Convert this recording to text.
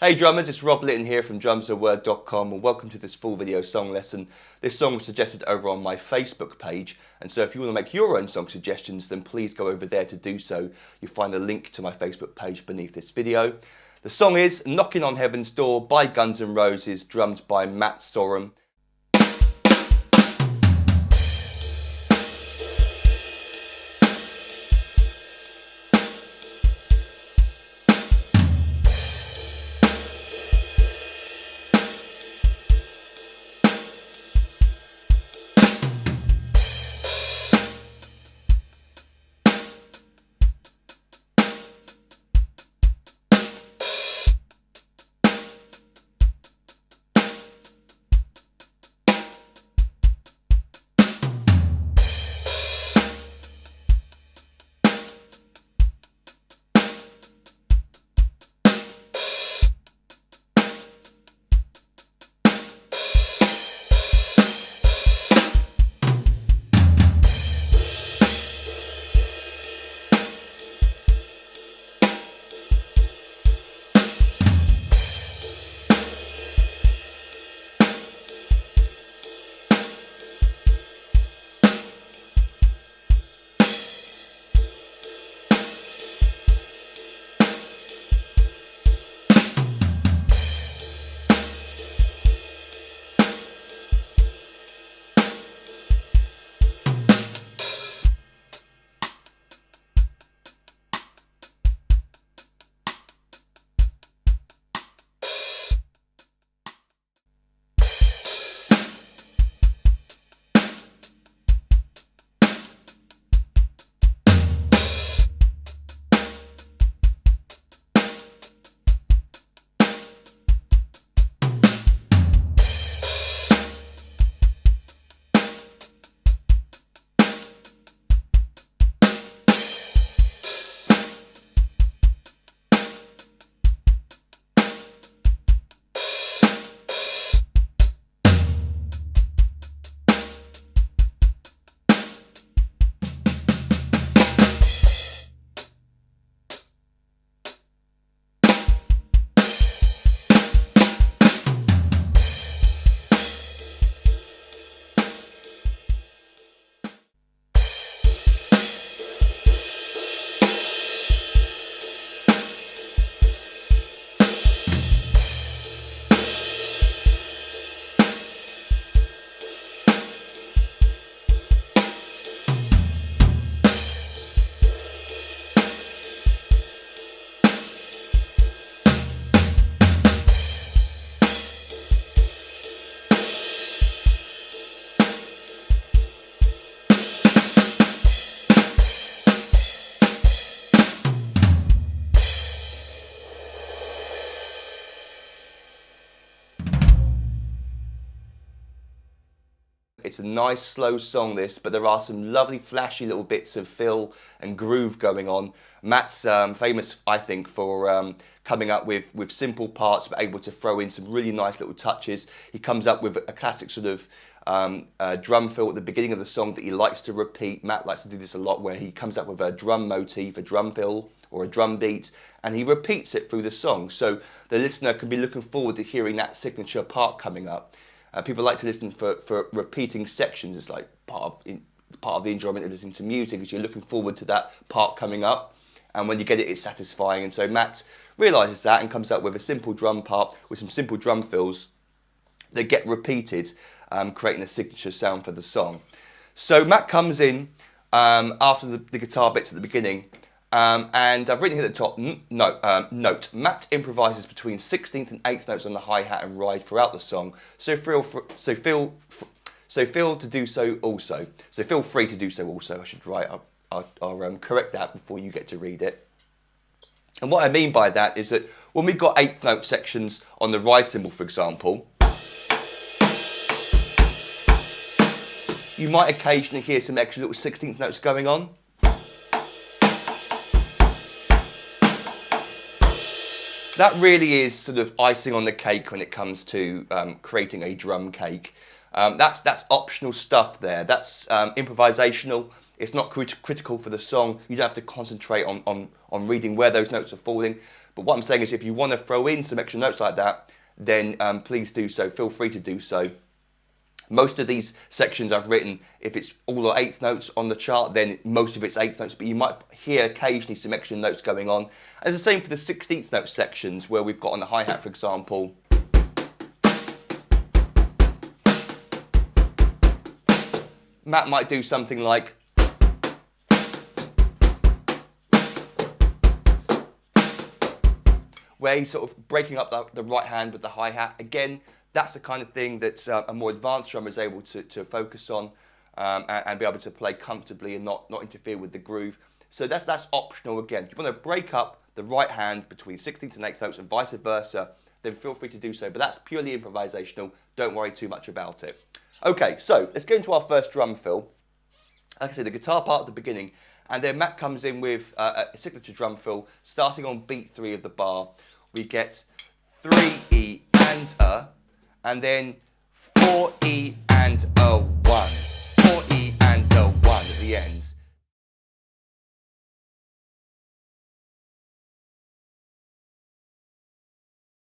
Hey drummers, it's Rob Litton here from drumsaword.com and welcome to this full video song lesson. This song was suggested over on my Facebook page, and so if you want to make your own song suggestions then please go over there to do so. You'll find the link to my Facebook page beneath this video. The song is Knockin On Heavens Door by Guns N' Roses, drummed by Matt Sorum. It's a nice slow song this, but there are some lovely flashy little bits of fill and groove going on. Matt's famous, I think, for coming up with simple parts but able to throw in some really nice little touches. He comes up with a classic sort of drum fill at the beginning of the song that he likes to repeat. Matt likes to do this a lot where he comes up with a drum motif, a drum fill or a drum beat, and he repeats it through the song. So the listener can be looking forward to hearing that signature part coming up. People like to listen for repeating sections. It's like part of the enjoyment of listening to music, is you're looking forward to that part coming up, and when you get it, it's satisfying. And so Matt realises that and comes up with a simple drum part with some simple drum fills that get repeated, creating a signature sound for the song. So Matt comes in after the guitar bits at the beginning, and I've written here at the top, note, Matt improvises between 16th and 8th notes on the hi-hat and ride throughout the song, so feel free to do so also. So feel free to do so also, I should write. I'll correct that before you get to read it. And what I mean by that is that when we've got 8th note sections on the ride cymbal, for example, you might occasionally hear some extra little 16th notes going on. That really is sort of icing on the cake when it comes to creating a drum cake. That's optional stuff there. That's improvisational. It's not critical for the song. You don't have to concentrate on reading where those notes are falling. But what I'm saying is if you want to throw in some extra notes like that, then please do so. Feel free to do so. Most of these sections I've written, if it's all or eighth notes on the chart, then most of it's eighth notes, but you might hear occasionally some extra notes going on. And it's the same for the 16th note sections where we've got on the hi-hat, for example. Matt might do something like, where he's sort of breaking up the right hand with the hi-hat. Again, that's the kind of thing that a more advanced drummer is able to focus on and be able to play comfortably and not interfere with the groove. So that's optional again. If you want to break up the right hand between 16th and 8th notes and vice versa, then feel free to do so. But that's purely improvisational. Don't worry too much about it. Okay, so let's go into our first drum fill. Like I said, the guitar part at the beginning, and then Matt comes in with a signature drum fill starting on beat 3 of the bar. We get 3 E and a, and then 4 E and a